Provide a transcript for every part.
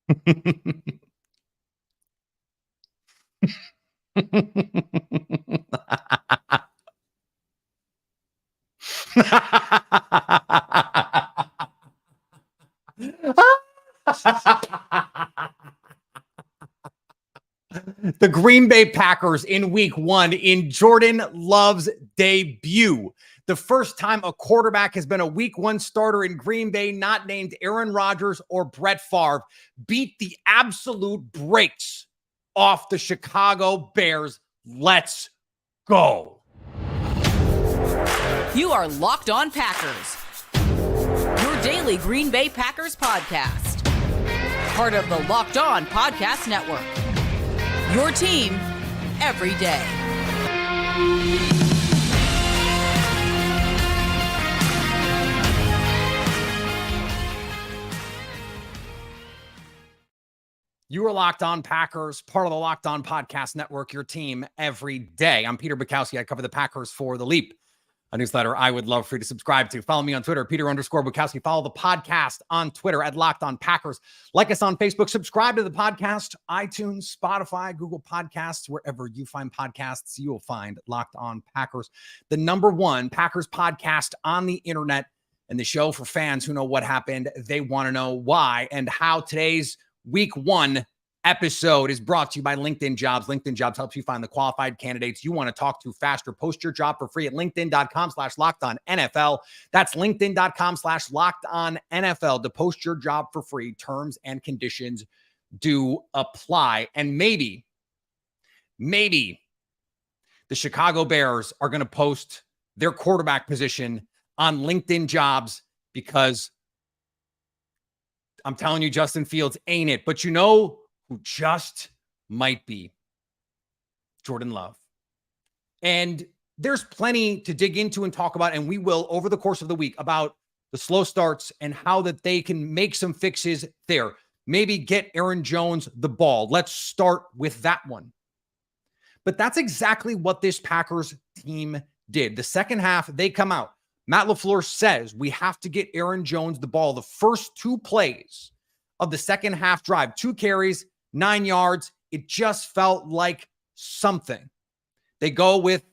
The Green Bay Packers in week 1 in Jordan Love's debut. The first time a quarterback has been a week 1 starter in Green Bay, not named Aaron Rodgers or Brett Favre, beat the absolute brakes off the Chicago Bears. Let's go. You are Locked On Packers, your daily Green Bay Packers podcast. Part of the Locked On Podcast Network. Your team every day. You are Locked On Packers, part of the Locked On Podcast Network, your team every day. I'm Peter Bukowski. I cover the Packers for The Leap, a newsletter I would love for you to subscribe to. Follow me on Twitter, Peter_Bukowski. Follow the podcast on Twitter at Locked On Packers. Like us on Facebook. Subscribe to the podcast, iTunes, Spotify, Google Podcasts. Wherever you find podcasts, you will find Locked On Packers, the #1 Packers podcast on the internet, and the show for fans who know what happened. They want to know why and how. Today's Week 1 episode is brought to you by LinkedIn Jobs. LinkedIn Jobs helps you find the qualified candidates you want to talk to faster. Post your job for free at linkedin.com/LockedOnNFL. That's linkedin.com/LockedOnNFL to post your job for free. Terms and conditions do apply. And maybe the Chicago Bears are going to post their quarterback position on LinkedIn Jobs, because I'm telling you, Justin Fields ain't it. But you know who just might be? Jordan Love. And there's plenty to dig into and talk about, and we will over the course of the week, about the slow starts and how that they can make some fixes there. Maybe get Aaron Jones the ball. Let's start with that one. But that's exactly what this Packers team did. The second half, they come out. Matt LaFleur says we have to get Aaron Jones the ball. The first 2 plays of the second half drive, 2 carries, 9 yards. It just felt like something. They go with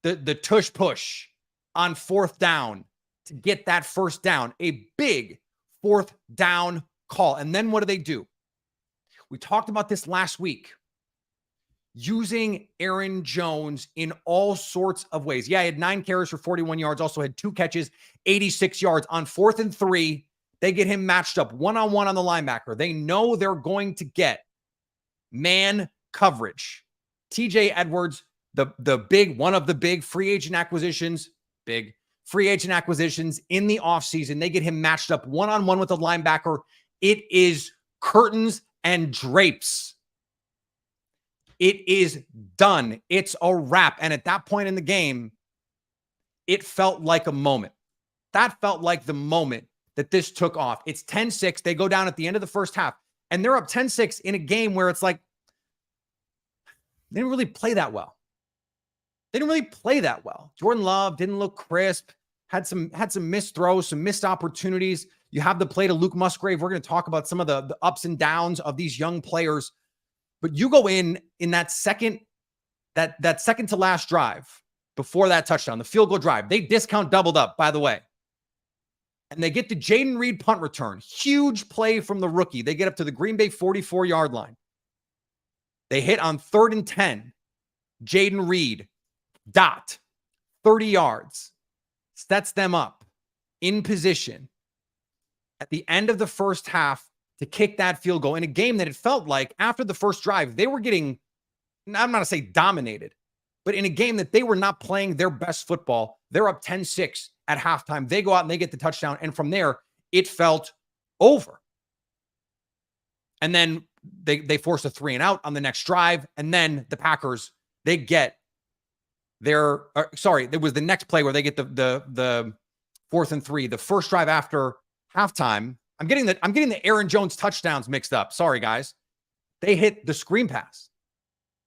the tush push on 4th down to get that first down, a big 4th down call. And then what do? We talked about this last week. Using Aaron Jones in all sorts of ways. Yeah, he had 9 carries for 41 yards, also had 2 catches, 86 yards. On 4th and 3, they get him matched up one-on-one on the linebacker. They know they're going to get man coverage. TJ Edwards, the big, one of the big free agent acquisitions in the offseason. They get him matched up one-on-one with the linebacker. It is curtains and drapes. It is done. It's a wrap. And at that point in the game, it felt like a moment. That felt like the moment that this took off. It's 10-6. They go down at the end of the first half, and they're up 10-6 in a game where it's like, they didn't really play that well. Jordan Love didn't look crisp, had some missed throws, some missed opportunities. You have the play to Luke Musgrave. We're going to talk about some of the ups and downs of these young players. But you go in that second to last drive before that touchdown, the field goal drive. They discount doubled up, by the way. And they get the Jaden Reed punt return. Huge play from the rookie. They get up to the Green Bay 44-yard line. They hit on 3rd and 10. Jaden Reed, 30 yards. Sets them up in position at the end of the first half to kick that field goal in a game that it felt like after the first drive, they were getting, I'm not going to say dominated, but in a game that they were not playing their best football. They're up 10-6 at halftime. They go out and they get the touchdown. And from there, it felt over. And then they force a 3-and-out on the next drive. And then the Packers, they get there was the next play where they get the 4th and 3, the first drive after halftime. I'm getting the Aaron Jones touchdowns mixed up. Sorry, guys. They hit the screen pass.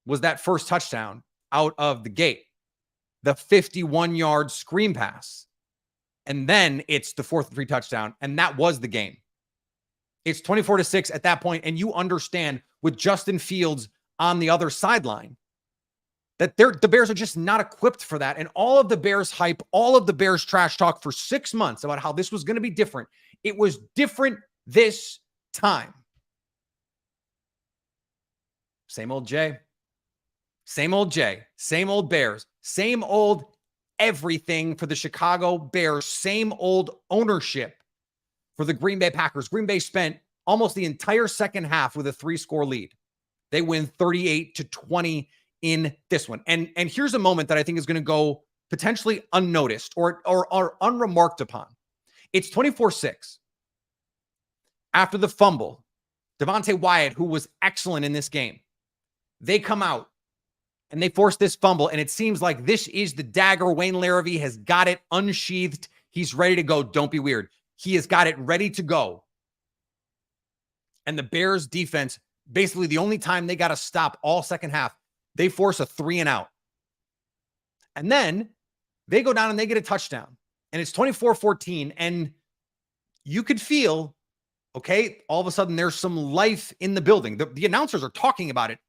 Was that first touchdown out of the gate. The 51-yard screen pass. And then it's the 4th and 3 touchdown. And that was the game. It's 24-6 at that point, and you understand with Justin Fields on the other sideline that the Bears are just not equipped for that. And all of the Bears hype, all of the Bears trash talk for 6 months about how this was going to be different. It was different this time. Same old Jay. Same old Jay. Same old Bears. Same old everything for the Chicago Bears. Same old ownership for the Green Bay Packers. Green Bay spent almost the entire second half with a 3-score lead. They win 38-20 in this one. And here's a moment that I think is going to go potentially unnoticed or unremarked upon. It's 24-6. After the fumble, Devontae Wyatt, who was excellent in this game, they come out and they force this fumble, and it seems like this is the dagger. Wayne Larrivee has got it unsheathed. He's ready to go. Don't be weird. He has got it ready to go. And the Bears defense, basically the only time they got to stop all second half, they force a 3-and-out. And then they go down and they get a touchdown. And it's 24-14. And you could feel, okay, all of a sudden there's some life in the building. The announcers are talking about it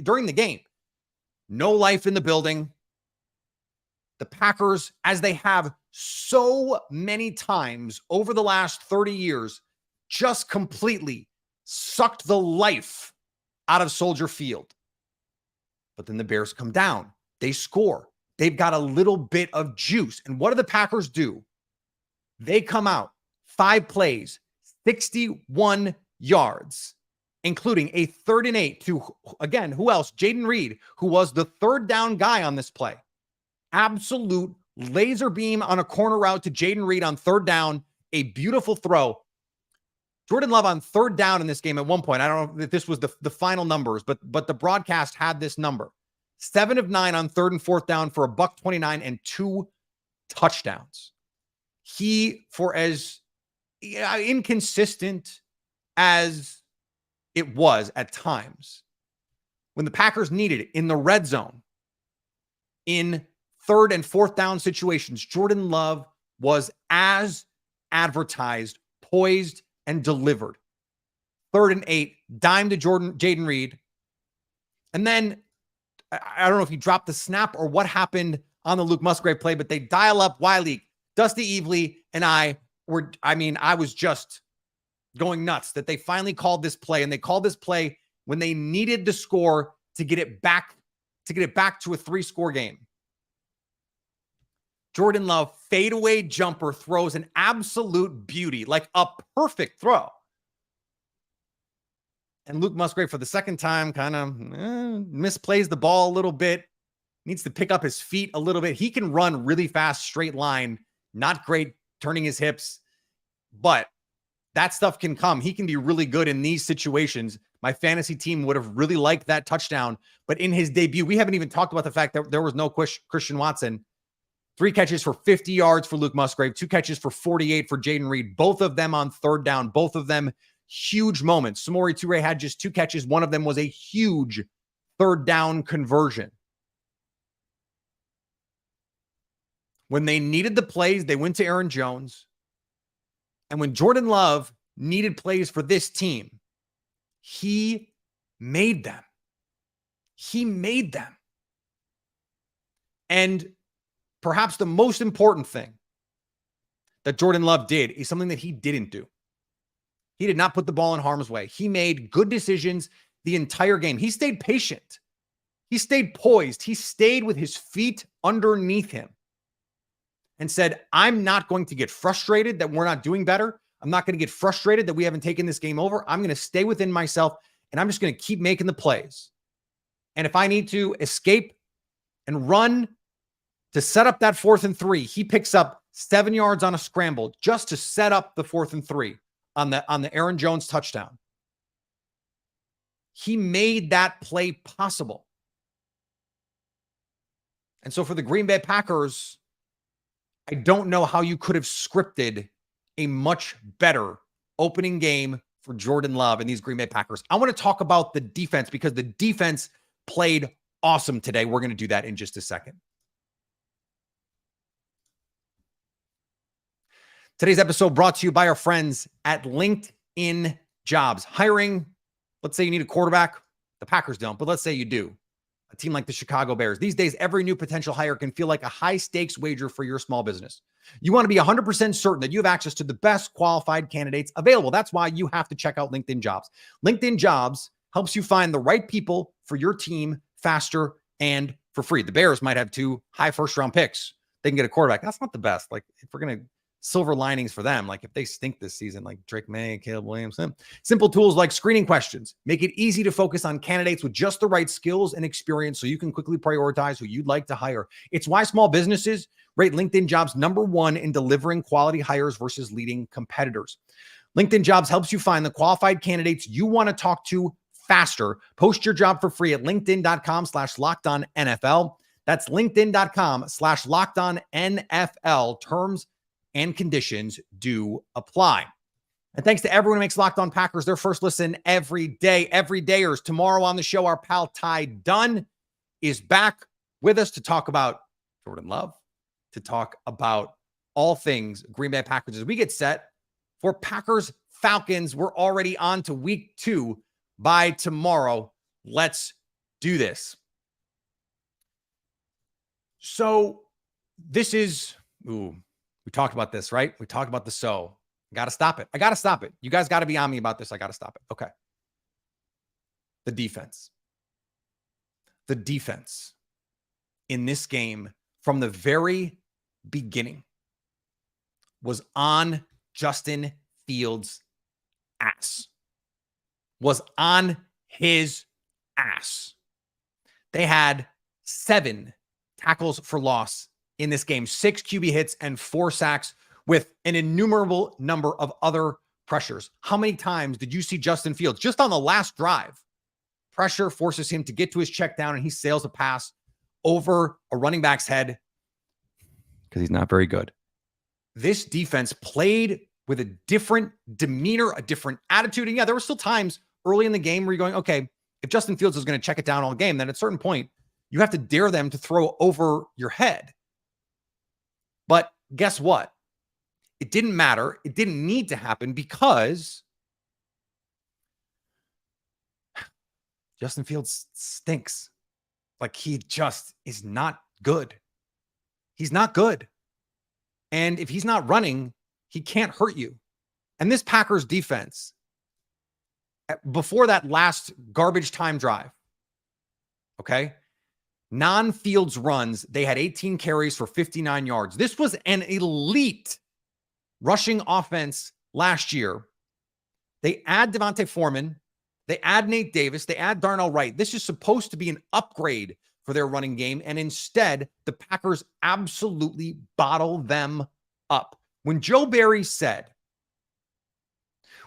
during the game. No life in the building. The Packers, as they have so many times over the last 30 years, just completely sucked the life out of Soldier Field. But then the Bears come down. They score. They've got a little bit of juice. And what do the Packers do? They come out 5 plays, 61 yards, including a 3rd-and-8 to, again, who else? Jaden Reed, who was the 3rd down guy on this play. Absolute laser beam on a corner route to Jaden Reed on 3rd down. A beautiful throw. Jordan Love on 3rd down in this game at one point. I don't know if this was the final numbers, but the broadcast had this number. 7 of 9 on 3rd and 4th down for $129 and 2 touchdowns. He, for as inconsistent as it was at times, when the Packers needed it in the red zone, in 3rd and 4th down situations, Jordan Love was as advertised, poised, and delivered. 3rd and 8, dime to Jaden Reed. And then, I don't know if he dropped the snap or what happened on the Luke Musgrave play, but they dial up Wiley, Dusty Evely, and I was just going nuts that they finally called this play, and they called this play when they needed the score to get it back to a 3-score game. Jordan Love, fadeaway jumper, throws an absolute beauty, like a perfect throw. And Luke Musgrave, for the second time, kind of misplays the ball a little bit, needs to pick up his feet a little bit. He can run really fast, straight line, not great turning his hips, but that stuff can come. He can be really good in these situations. My fantasy team would have really liked that touchdown, but in his debut, we haven't even talked about the fact that there was no Christian Watson. 3 catches for 50 yards for Luke Musgrave, 2 catches for 48 for Jaden Reed, both of them on 3rd down, both of them huge moments. Samori Toure had just 2 catches. One of them was a huge 3rd down conversion. When they needed the plays, they went to Aaron Jones. And when Jordan Love needed plays for this team, he made them. He made them. And perhaps the most important thing that Jordan Love did is something that he didn't do. He did not put the ball in harm's way. He made good decisions the entire game. He stayed patient. He stayed poised. He stayed with his feet underneath him and said, I'm not going to get frustrated that we're not doing better. I'm not going to get frustrated that we haven't taken this game over. I'm going to stay within myself, and I'm just going to keep making the plays. And if I need to escape and run to set up that 4th and 3, he picks up 7 yards on a scramble just to set up the 4th and 3 on the Aaron Jones touchdown. He made that play possible. And so for the Green Bay Packers, I don't know how you could have scripted a much better opening game for Jordan Love and these Green Bay Packers. I want to talk about the defense because the defense played awesome today. We're going to do that in just a second. Today's episode brought to you by our friends at LinkedIn jobs. Hiring, let's say you need a quarterback. The Packers don't, but let's say you do. A team like the Chicago Bears. These days, every new potential hire can feel like a high-stakes wager for your small business. You want to be 100% certain that you have access to the best qualified candidates available. That's why you have to check out LinkedIn Jobs. LinkedIn Jobs helps you find the right people for your team faster and for free. The Bears might have 2 high first-round picks. They can get a quarterback. That's not the best. Like, if we're going to silver linings for them, like if they stink this season, like Drake May, Caleb Williamson. Simple tools like screening questions make it easy to focus on candidates with just the right skills and experience so you can quickly prioritize who you'd like to hire. It's why small businesses rate LinkedIn Jobs #1 in delivering quality hires versus leading competitors. LinkedIn Jobs helps you find the qualified candidates you want to talk to faster. Post your job for free at linkedin.com/LockedOnNFL. That's linkedin.com/LockedOnNFL. Terms and conditions do apply. And thanks to everyone who makes Locked On Packers their first listen every day. Everydayers. Tomorrow on the show, our pal Ty Dunn is back with us to talk about Jordan Love, to talk about all things Green Bay Packers as we get set for Packers Falcons. We're already on to week 2 by tomorrow. Let's do this. So this is, we talked about this, right? We talked about the I got to stop it. I got to stop it. You guys got to be on me about this. I got to stop it. Okay. The defense. The defense in this game from the very beginning was on Justin Fields' ass. Was on his ass. They had 7 tackles for loss in this game, 6 QB hits and 4 sacks with an innumerable number of other pressures. How many times did you see Justin Fields just on the last drive? Pressure forces him to get to his check down and he sails a pass over a running back's head because he's not very good. This defense played with a different demeanor, a different attitude. And yeah, there were still times early in the game where you're going, okay, if Justin Fields is going to check it down all game, then at a certain point, you have to dare them to throw over your head. But guess what? It didn't matter. It didn't need to happen because Justin Fields stinks. Like, he just is not good. He's not good. And if he's not running, he can't hurt you. And this Packers defense, before that last garbage time drive, okay, non-Fields runs, they had 18 carries for 59 yards. This was an elite rushing offense last year. They add Devontae Foreman. They add Nate Davis. They add Darnell Wright. This is supposed to be an upgrade for their running game. And instead, the Packers absolutely bottle them up. When Joe Barry said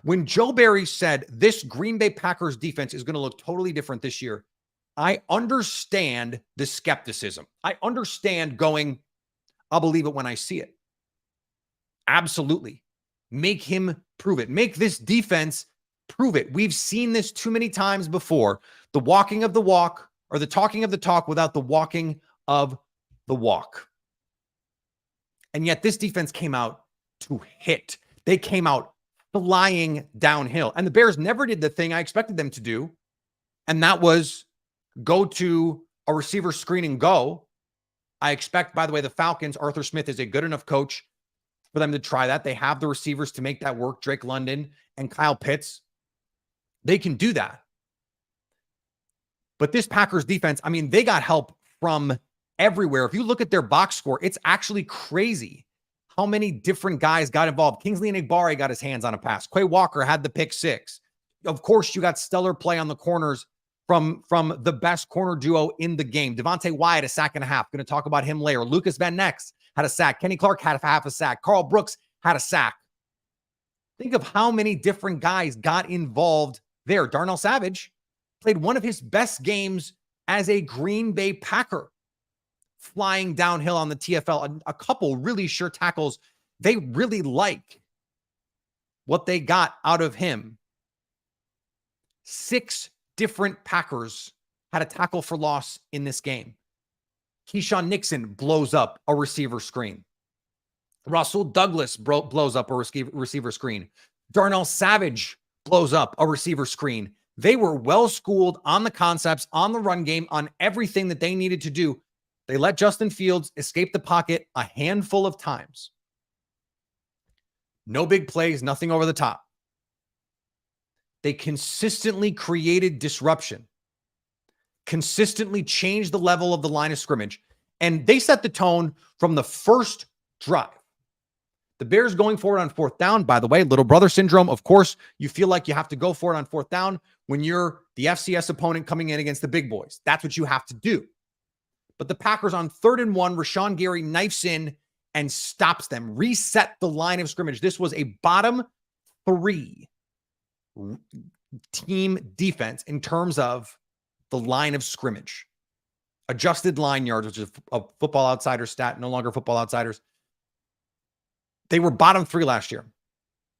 this Green Bay Packers defense is going to look totally different this year, I understand the skepticism. I understand going, I'll believe it when I see it. Absolutely. Make him prove it. Make this defense prove it. We've seen this too many times before. The walking of the walk, or the talking of the talk without the walking of the walk. And yet this defense came out to hit. They came out flying downhill. And the Bears never did the thing I expected them to do. And that was go to a receiver screen and go. I expect, by the way, the Falcons, Arthur Smith is a good enough coach for them to try that. They have the receivers to make that work. Drake London and Kyle Pitts. They can do that. But this Packers defense, I mean, they got help from everywhere. If you look at their box score, it's actually crazy how many different guys got involved. Kingsley Enagbare got his hands on a pass. Quay Walker had the pick 6. Of course, you got stellar play on the corners from the best corner duo in the game. Devontae Wyatt, a sack and a half. Going to talk about him later. Lucas Van Ness had a sack. Kenny Clark had half a sack. Carl Brooks had a sack. Think of how many different guys got involved there. Darnell Savage played one of his best games as a Green Bay Packer, flying downhill on the TFL. A couple really sure tackles. They really like what they got out of him. 6 different Packers had a tackle for loss in this game. Keyshawn Nixon blows up a receiver screen. Russell Douglas blows up a receiver screen. Darnell Savage blows up a receiver screen. They were well schooled on the concepts, on the run game, on everything that they needed to do. They let Justin Fields escape the pocket a handful of times. No big plays, nothing over the top. They consistently created disruption, consistently changed the level of the line of scrimmage, and they set the tone from the first drive. The Bears going for it on fourth down, by the way, little brother syndrome. Of course, you feel like you have to go for it on fourth down when you're the FCS opponent coming in against the big boys. That's what you have to do. But the Packers on 3rd and 1, Rashawn Gary knifes in and stops them, reset the line of scrimmage. This was a bottom 3 team defense in terms of the line of scrimmage. Adjusted line yards, which is a Football Outsiders stat, no longer Football Outsiders. They were bottom 3 last year.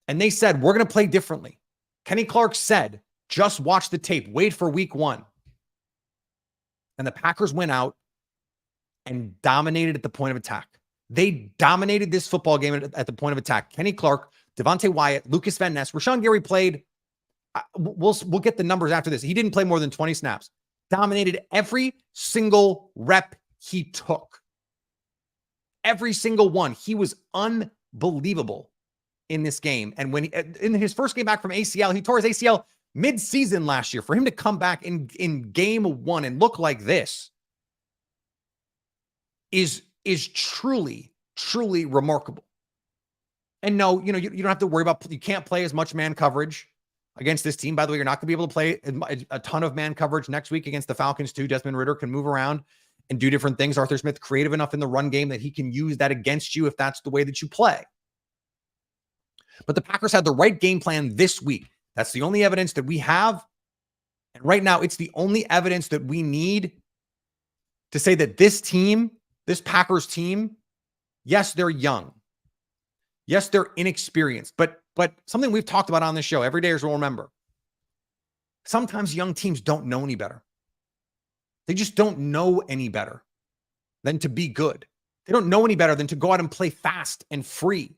And they said, we're going to play differently. Kenny Clark said, just watch the tape. Wait for week 1. And the Packers went out and dominated at the point of attack. They dominated this football game at the point of attack. Kenny Clark, Devontae Wyatt, Lucas Van Ness, Rashawn Gary played. We'll get the numbers after this. He didn't play more than 20 snaps. Dominated every single rep he took. Every single one. He was unbelievable in this game. And when in his first game back from ACL, he tore his ACL mid-season last year. For him to come back in game 1 and look like this is truly, truly remarkable. And no, you don't have to worry about, you can't play as much man coverage against this team. By the way, you're not going to be able to play a ton of man coverage next week against the Falcons too. Desmond Ridder can move around and do different things. Arthur Smith creative enough in the run game that he can use that against you if that's the way that you play. But the Packers had the right game plan this week. That's the only evidence that we have. And right now, it's the only evidence that we need to say that this team, this Packers team, yes, they're young. Yes, they're inexperienced. But something we've talked about on this show, every day will remember. Sometimes young teams don't know any better. They just don't know any better than to be good. They don't know any better than to go out and play fast and free.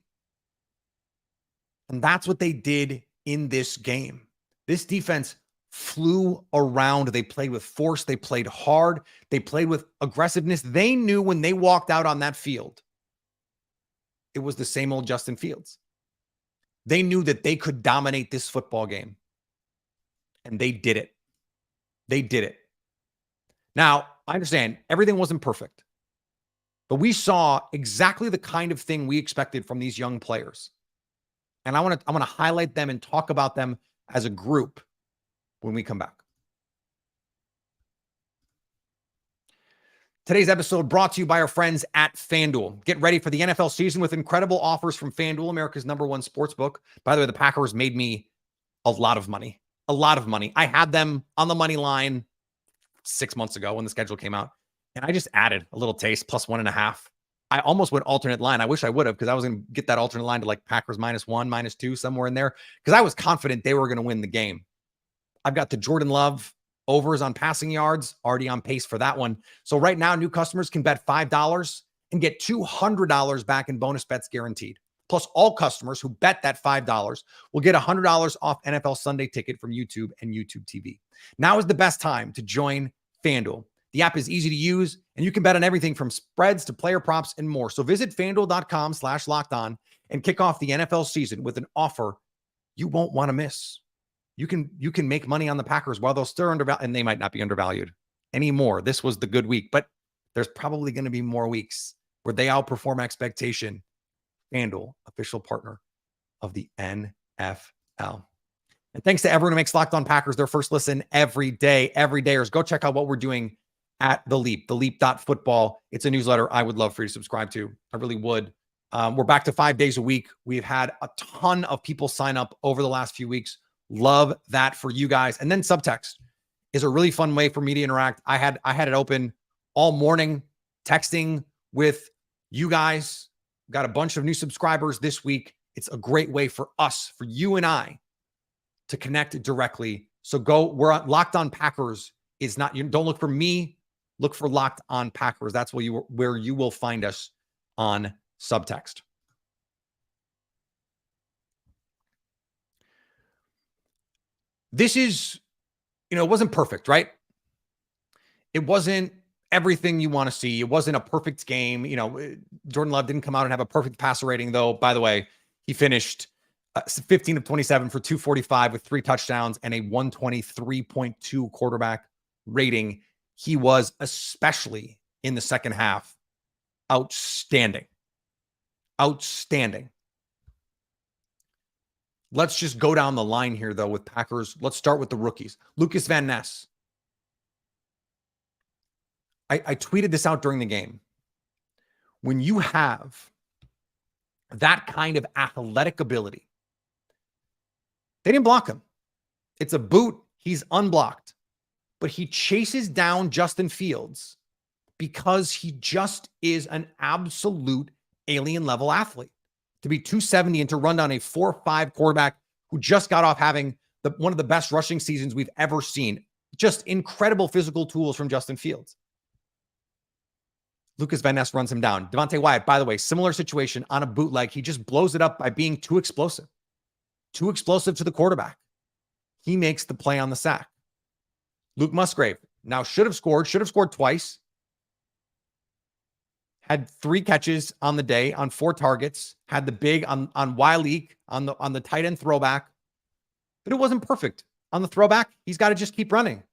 And that's what they did in this game. This defense flew around. They played with force. They played hard. They played with aggressiveness. They knew when they walked out on that field, it was the same old Justin Fields. They knew that they could dominate this football game. And they did it. They did it. Now, I understand everything wasn't perfect, but we saw exactly the kind of thing we expected from these young players. And I want to highlight them and talk about them as a group when we come back. Today's episode brought to you by our friends at FanDuel. Get ready for the NFL season with incredible offers from FanDuel, America's #1 sportsbook. By the way, the Packers made me a lot of money. A lot of money. I had them on the money line 6 months ago when the schedule came out, and I just added a little taste, plus 1.5. I almost went alternate line. I wish I would have, because I was going to get that alternate line to like Packers -1, -2, somewhere in there, because I was confident they were going to win the game. I've got the Jordan Love overs on passing yards, already on pace for that one. So right now, new customers can bet $5 and get $200 back in bonus bets guaranteed. Plus, all customers who bet that $5 will get $100 off NFL Sunday Ticket from YouTube and YouTube TV. Now is the best time to join FanDuel. The app is easy to use, and you can bet on everything from spreads to player props and more. So visit FanDuel.com/lockedon and kick off the NFL season with an offer you won't want to miss. You can make money on the Packers while they're still undervalued, and they might not be undervalued anymore. This was the good week, but there's probably going to be more weeks where they outperform expectation. FanDuel, official partner of the NFL. And thanks to everyone who makes Locked On Packers their first listen every day. Every dayers, go check out what we're doing at The Leap, theleap.football. It's a newsletter I would love for you to subscribe to. I really would. We're back to 5 days a week. We've had a ton of people sign up over the last few weeks. Love that for you guys. And then subtext is a really fun way for me to interact. I had it open all morning, texting with you guys. Got a bunch of new subscribers this week. It's a great way for us, for you and I, to connect directly. So we're on Locked On Packers. Is not, you don't look for me, look for Locked On Packers. That's where you will find us on subtext. This is, it wasn't perfect, right? It wasn't everything you want to see. It wasn't a perfect game. Jordan Love didn't come out and have a perfect passer rating, though. By the way, he finished 15 of 27 for 245 with 3 touchdowns and a 123.2 quarterback rating. He was, especially in the second half, outstanding. Outstanding. Let's just go down the line here, though, with Packers. Let's start with the rookies. Lucas Van Ness. I tweeted this out during the game. When you have that kind of athletic ability, they didn't block him. It's a boot. He's unblocked. But he chases down Justin Fields because he just is an absolute alien level athlete. To be 270 and to run down a 4.5 quarterback who just got off having one of the best rushing seasons we've ever seen. Just incredible physical tools from Justin Fields. Lucas Van Ness runs him down. Devontae Wyatt, by the way, similar situation on a bootleg. He just blows it up by being too explosive. Too explosive to the quarterback. He makes the play on the sack. Luke Musgrave, now should have scored twice. Had 3 catches on the day on 4 targets. Had the big on Wiley on the tight end throwback. But it wasn't perfect. On the throwback, he's got to just keep running.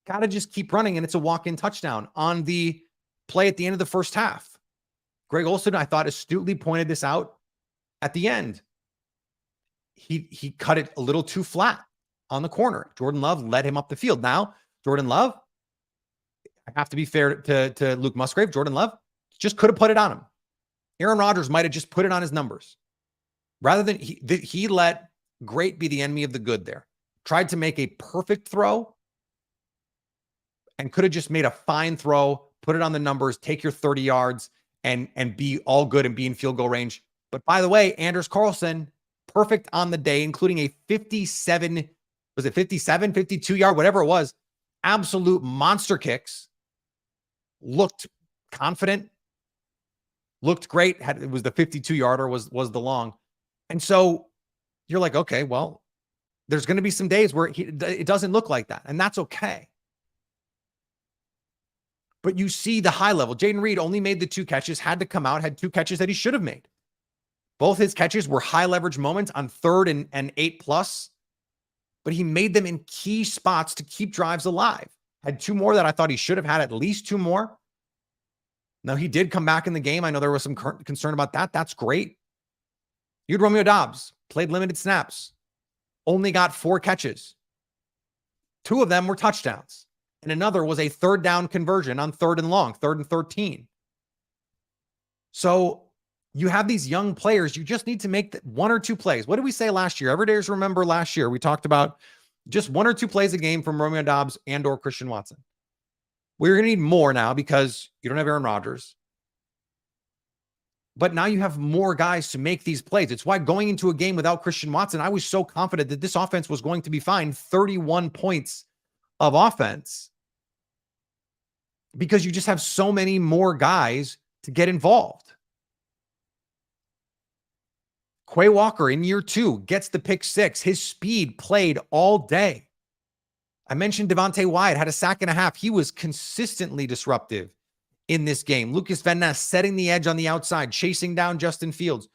Got to just keep running, and it's a walk-in touchdown. On the play at the end of the first half, Greg Olsen, I thought, astutely pointed this out at the end. He cut it a little too flat on the corner. Jordan Love led him up the field. Now, Jordan Love, I have to be fair to Luke Musgrave. Jordan Love just could have put it on him. Aaron Rodgers might have just put it on his numbers. Rather than he let great be the enemy of the good there. Tried to make a perfect throw and could have just made a fine throw, put it on the numbers, take your 30 yards and be all good and be in field goal range. But by the way, Anders Carlson, perfect on the day, including a 52 yard, whatever it was, absolute monster kicks. Looked confident, looked great. It was the 52 yarder was the long. And so you're like, okay, well, there's going to be some days where it doesn't look like that. And that's okay. But you see the high level. Jaden Reed only made the 2 catches, had to come out, had 2 catches that he should have made. Both his catches were high leverage moments on 3rd and 8+, but he made them in key spots to keep drives alive. Had 2 more that I thought he should have had, at least 2 more. Now, he did come back in the game. I know there was some concern about that. That's great. You had Romeo Doubs, played limited snaps, only got 4 catches. 2 of them were touchdowns. And another was a 3rd down conversion on 3rd and long, 3rd and 13. So you have these young players. You just need to make 1 or 2 plays. What did we say last year? Everydayers remember last year, we talked about just 1 or 2 plays a game from Romeo Doubs and or Christian Watson. We're going to need more now because you don't have Aaron Rodgers. But now you have more guys to make these plays. It's why going into a game without Christian Watson, I was so confident that this offense was going to be fine. 31 points of offense. Because you just have so many more guys to get involved. Quay Walker in year 2 gets the pick 6. His speed played all day. I mentioned Devontae Wyatt had a sack and a half. He was consistently disruptive in this game. Lucas Van Ness setting the edge on the outside, chasing down Justin Fields.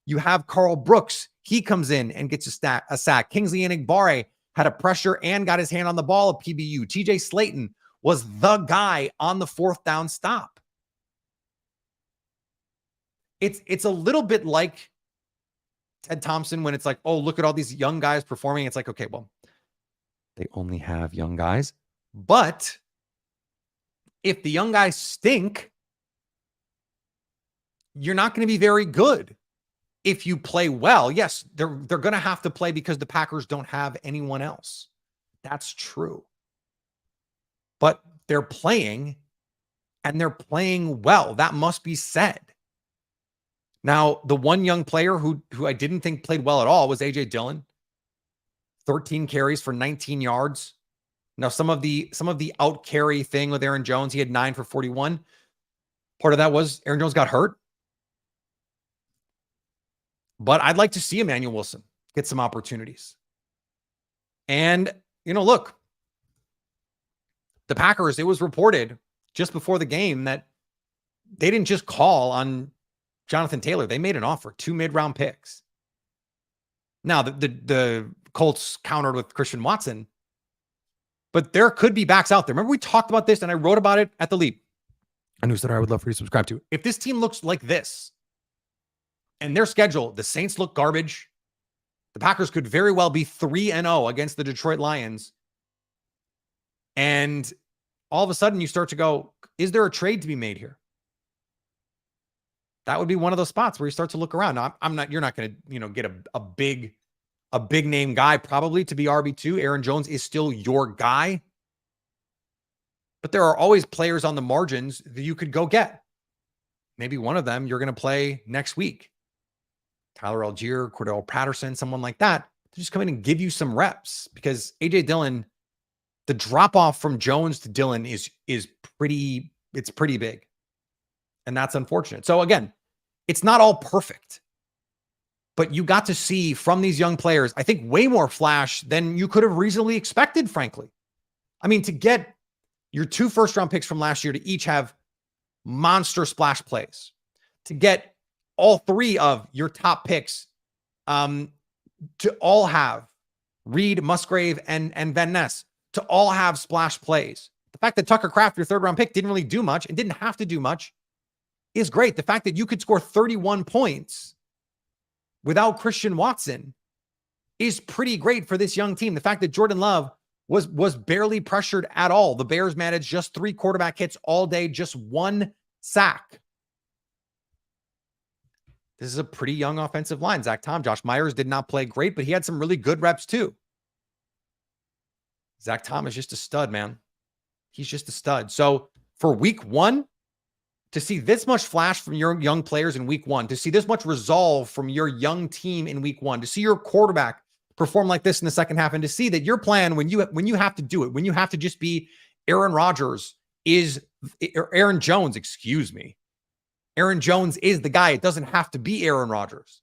You have Carl Brooks. He comes in and gets a sack. Kingsley Enagbare had a pressure and got his hand on the ball at PBU. TJ Slayton was the guy on the 4th down stop. It's a little bit like Ted Thompson when it's like, oh, look at all these young guys performing. It's like, okay, well, they only have young guys. But if the young guys stink, you're not going to be very good. If you play well, yes, they're going to have to play because the Packers don't have anyone else. That's true. But they're playing, and they're playing well. That must be said. Now, the one young player who I didn't think played well at all was A.J. Dillon. 13 carries for 19 yards. Now, some of the out carry thing with Aaron Jones, he had 9 for 41. Part of that was Aaron Jones got hurt. But I'd like to see Emmanuel Wilson get some opportunities. And, look, the Packers, it was reported just before the game that they didn't just call on Jonathan Taylor. They made an offer, 2 mid-round picks. Now, the Colts countered with Christian Watson, but there could be backs out there. Remember, we talked about this, and I wrote about it at The Leap. A newsletter I would love for you to subscribe to. If this team looks like this, and their schedule, the Saints look garbage, the Packers could very well be 3-0 against the Detroit Lions. And all of a sudden you start to go, is there a trade to be made here? That would be one of those spots where you start to look around. Now, you're not going to, get a big name guy probably to be RB2. Aaron Jones is still your guy. But there are always players on the margins that you could go get. Maybe one of them you're going to play next week. Tyler Algier, Cordell Patterson, someone like that, to just come in and give you some reps, because A.J. Dillon, the drop off from Jones to Dillon is pretty big. And that's unfortunate. So again, it's not all perfect, but you got to see from these young players, I think, way more flash than you could have reasonably expected, frankly. I mean, to get your 2 first-round picks from last year to each have monster splash plays, to get all 3 of your top picks to all have Reed, Musgrave, and Van Ness, to all have splash plays. The fact that Tucker Kraft, your 3rd-round pick, didn't really do much and didn't have to do much is great. The fact that you could score 31 points without Christian Watson is pretty great for this young team. The fact that Jordan Love was barely pressured at all. The Bears managed just 3 quarterback hits all day, just 1 sack. This is a pretty young offensive line. Zach Tom, Josh Myers did not play great, but he had some really good reps too. Zach Tom is just a stud, man. He's just a stud. So for week 1, to see this much flash from your young players in week 1, to see this much resolve from your young team in week 1, to see your quarterback perform like this in the second half, and to see that your plan, when you have to do it, when you have to just be Aaron Jones, Aaron Jones is the guy. It doesn't have to be Aaron Rodgers.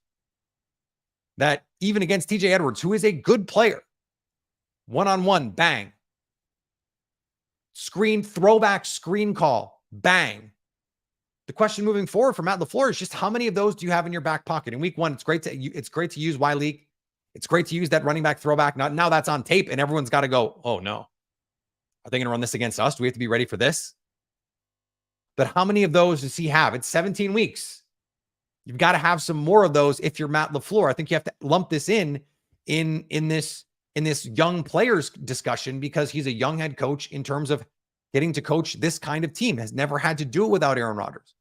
That even against TJ Edwards, who is a good player, one-on-one, bang. Throwback screen call, bang. The question moving forward for Matt LaFleur is just how many of those do you have in your back pocket? In week 1, it's great to use Wyleek. It's great to use that running back throwback. Now that's on tape, and everyone's got to go, oh no, are they going to run this against us? Do we have to be ready for this? But how many of those does he have? It's 17 weeks. You've got to have some more of those if you're Matt LaFleur. I think you have to lump this in this young players discussion, because he's a young head coach in terms of getting to coach this kind of team. Has never had to do it without Aaron Rodgers.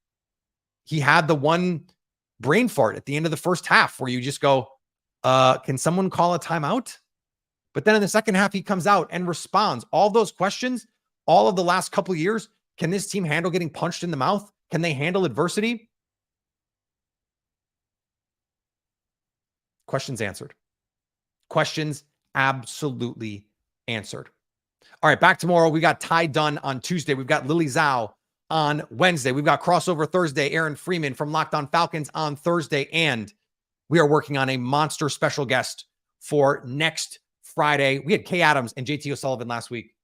He had the one brain fart at the end of the first half where you just go, can someone call a timeout? But then in the second half, he comes out and responds. All those questions, all of the last couple of years, can this team handle getting punched in the mouth? Can they handle adversity? Questions answered. Questions absolutely answered. All right, back tomorrow. We got Ty Dunn on Tuesday. We've got Lily Zhao on Wednesday. We've got crossover Thursday. Aaron Freeman from Locked On Falcons on Thursday. And we are working on a monster special guest for next Friday. We had Kay Adams and JT O'Sullivan last week.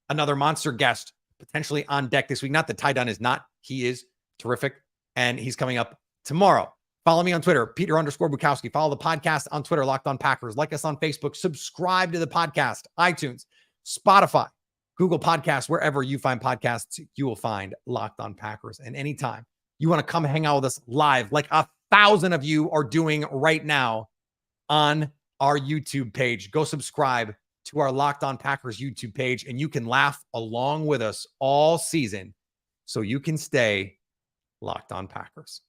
Another monster guest potentially on deck this week. Not that Ty Dunn is not. He is terrific. And he's coming up tomorrow. Follow me on Twitter, Peter_Bukowski. Follow the podcast on Twitter, Locked On Packers. Like us on Facebook. Subscribe to the podcast, iTunes, Spotify, Google Podcasts, wherever you find podcasts, you will find Locked On Packers. And anytime you want to come hang out with us live, like 1,000 of you are doing right now on our YouTube page, go subscribe to our Locked On Packers YouTube page, and you can laugh along with us all season so you can stay Locked On Packers.